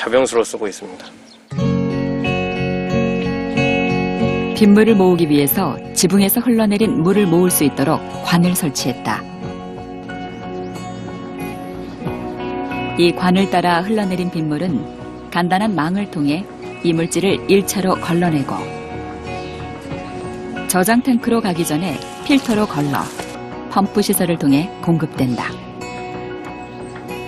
자병수로 쓰고 있습니다. 빗물을 모으기 위해서 지붕에서 흘러내린 물을 모을 수 있도록 관을 설치했다. 이 관을 따라 흘러내린 빗물은 간단한 망을 통해 이물질을 1차로 걸러내고 저장 탱크로 가기 전에 필터로 걸러 펌프 시설을 통해 공급된다.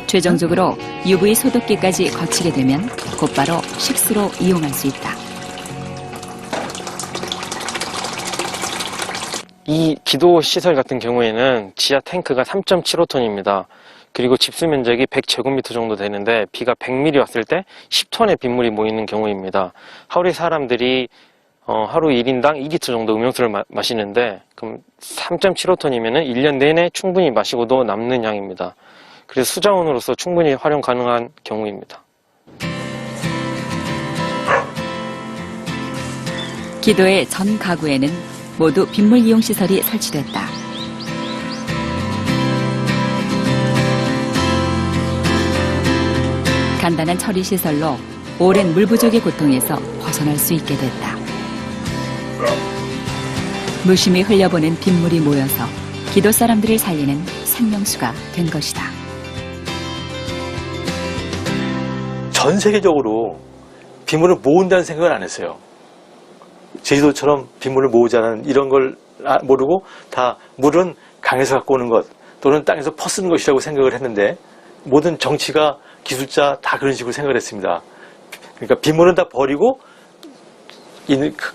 최종적으로 UV 소독기까지 거치게 되면 곧바로 식수로 이용할 수 있다. 이 기도 시설 같은 경우에는 지하 탱크가 3.75톤입니다. 그리고 집수 면적이 100제곱미터 정도 되는데 비가 100mm 왔을 때 10톤의 빗물이 모이는 경우입니다. 하루에 사람들이 하루 1인당 2리터 정도 음용수를 마시는데 그럼 3.75톤이면 1년 내내 충분히 마시고도 남는 양입니다. 그래서 수자원으로서 충분히 활용 가능한 경우입니다. 기도의 전 가구에는 모두 빗물 이용 시설이 설치됐다. 간단한 처리 시설로 오랜 물 부족의 고통에서 벗어날 수 있게 됐다. 무심히 흘려보낸 빗물이 모여서 기도 사람들을 살리는 생명수가 된 것이다. 전 세계적으로 빗물을 모은다는 생각을 안 했어요. 제주도처럼 빗물을 모으자는 이런 걸 모르고 다 물은 강에서 갖고 오는 것 또는 땅에서 퍼쓰는 것이라고 생각을 했는데 모든 정치가 기술자 다 그런 식으로 생각을 했습니다. 그러니까 빗물은 다 버리고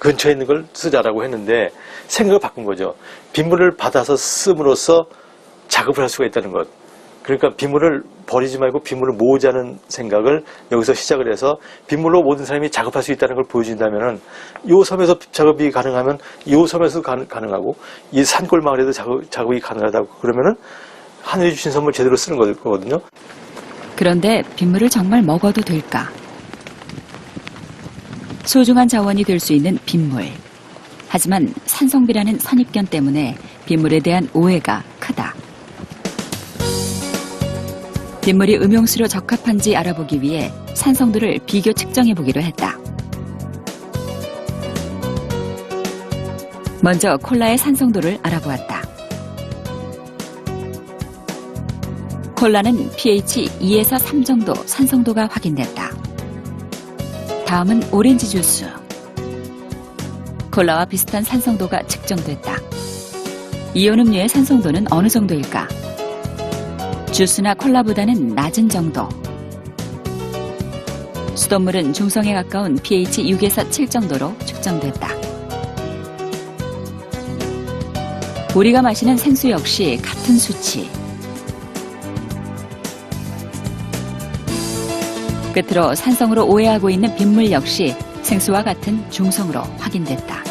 근처에 있는 걸 쓰자라고 했는데 생각을 바꾼 거죠. 빗물을 받아서 씀으로써 작업을 할 수가 있다는 것. 그러니까 빗물을 버리지 말고 빗물을 모으자는 생각을 여기서 시작을 해서 빗물로 모든 사람이 작업할 수 있다는 걸 보여준다면은 이 섬에서 작업이 가능하면 이 섬에서 가능하고 이 산골 마을에도 작업이 가능하다고 그러면은 하늘이 주신 선물 제대로 쓰는 거거든요. 그런데 빗물을 정말 먹어도 될까? 소중한 자원이 될 수 있는 빗물. 하지만 산성비라는 선입견 때문에 빗물에 대한 오해가 크다. 빗물이 음용수로 적합한지 알아보기 위해 산성도를 비교 측정해보기로 했다. 먼저 콜라의 산성도를 알아보았다. 콜라는 pH 2에서 3 정도 산성도가 확인됐다. 다음은 오렌지 주스. 콜라와 비슷한 산성도가 측정됐다. 이온 음료의 산성도는 어느 정도일까? 주스나 콜라보다는 낮은 정도. 수돗물은 중성에 가까운 pH 6에서 7 정도로 측정됐다. 우리가 마시는 생수 역시 같은 수치. 끝으로 산성으로 오해하고 있는 빗물 역시 생수와 같은 중성으로 확인됐다.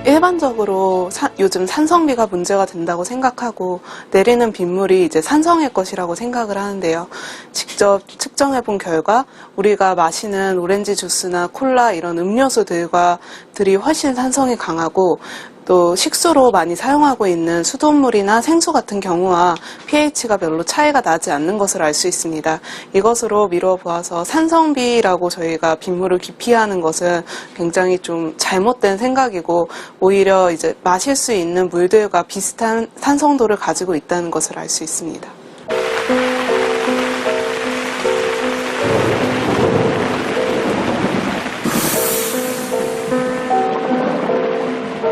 일반적으로 요즘 산성비가 문제가 된다고 생각하고 내리는 빗물이 이제 산성일 것이라고 생각을 하는데요. 직접 측정해 본 결과 우리가 마시는 오렌지 주스나 콜라 이런 음료수들이 훨씬 산성이 강하고 또 식수로 많이 사용하고 있는 수돗물이나 생수 같은 경우와 pH가 별로 차이가 나지 않는 것을 알 수 있습니다. 이것으로 미루어 보아서 산성비라고 저희가 빗물을 기피하는 것은 굉장히 좀 잘못된 생각이고 오히려 이제 마실 수 있는 물들과 비슷한 산성도를 가지고 있다는 것을 알 수 있습니다.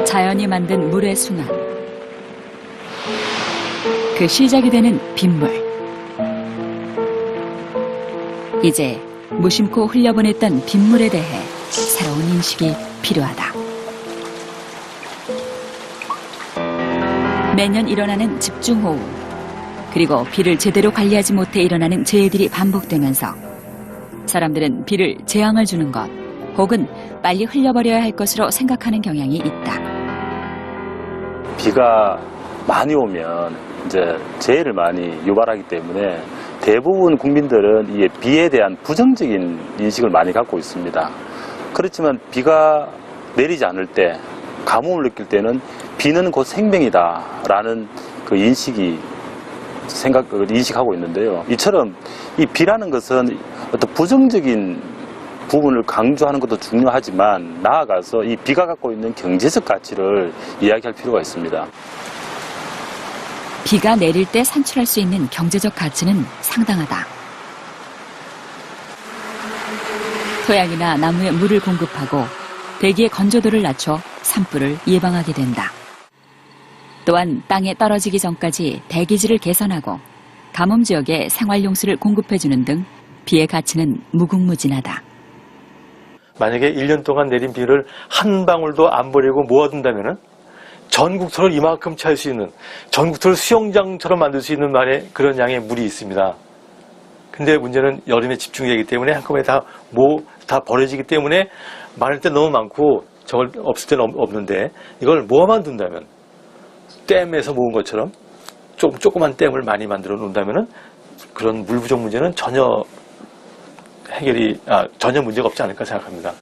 자연이 만든 물의 순환. 그 시작이 되는 빗물. 이제 무심코 흘려보냈던 빗물에 대해 새로운 인식이 필요하다. 매년 일어나는 집중호우, 그리고 비를 제대로 관리하지 못해 일어나는 재해들이 반복되면서 사람들은 비를 재앙을 주는 것 혹은 빨리 흘려버려야 할 것으로 생각하는 경향이 있다. 비가 많이 오면 이제 재해를 많이 유발하기 때문에 대부분 국민들은 이 비에 대한 부정적인 인식을 많이 갖고 있습니다. 그렇지만 비가 내리지 않을 때 가뭄을 느낄 때는 비는 곧 생명이다라는 그 인식하고 있는데요. 이처럼 이 비라는 것은 어떤 부정적인 부분을 강조하는 것도 중요하지만 나아가서 이 비가 갖고 있는 경제적 가치를 이야기할 필요가 있습니다. 비가 내릴 때 산출할 수 있는 경제적 가치는 상당하다. 토양이나 나무에 물을 공급하고 대기의 건조도를 낮춰 산불을 예방하게 된다. 또한 땅에 떨어지기 전까지 대기질을 개선하고 가뭄 지역에 생활용수를 공급해주는 등 비의 가치는 무궁무진하다. 만약에 1년 동안 내린 비를 한 방울도 안 버리고 모아둔다면은 전국토를 이만큼 찰 수 있는, 전국토를 수영장처럼 만들 수 있는 그런 양의 물이 있습니다. 근데 문제는 여름에 집중되기 때문에 한꺼번에 다 버려지기 때문에 많을 때 너무 많고 저걸 없을 때는 없는데, 이걸 모아만 둔다면, 댐에서 모은 것처럼 조그만 댐을 많이 만들어 놓는다면은 그런 물 부족 문제는 전혀 문제가 없지 않을까 생각합니다.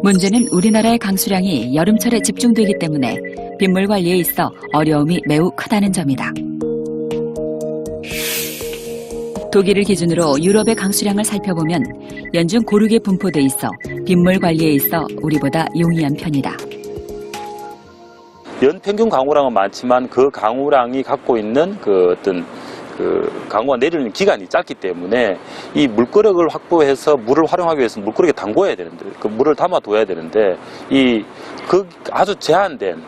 문제는 우리나라의 강수량이 여름철에 집중되기 때문에 빗물 관리에 있어 어려움이 매우 크다는 점이다. 독일을 기준으로 유럽의 강수량을 살펴보면 연중 고르게 분포돼 있어 빗물 관리에 있어 우리보다 용이한 편이다. 연평균 강우량은 많지만 그 강우량이 갖고 있는 강우가 내리는 기간이 짧기 때문에 이 물거력을 확보해서 물을 활용하기 위해서 물거력에 담궈야 되는데, 그 물을 담아둬야 되는데, 아주 제한된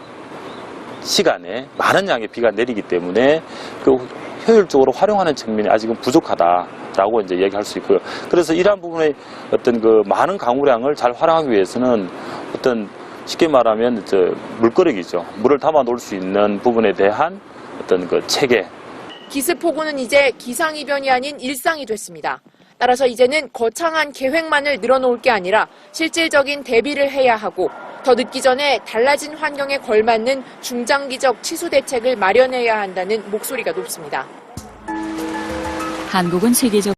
시간에 많은 양의 비가 내리기 때문에 그 효율적으로 활용하는 측면이 아직은 부족하다라고 이제 얘기할 수 있고요. 그래서 이러한 부분의 어떤 그 많은 강우량을 잘 활용하기 위해서는 쉽게 말하면 물거력이죠. 물을 담아 놓을 수 있는 부분에 대한 어떤 그 체계. 기습폭우는 이제 기상이변이 아닌 일상이 됐습니다. 따라서 이제는 거창한 계획만을 늘어놓을 게 아니라 실질적인 대비를 해야 하고 더 늦기 전에 달라진 환경에 걸맞는 중장기적 치수 대책을 마련해야 한다는 목소리가 높습니다. 한국은 세계적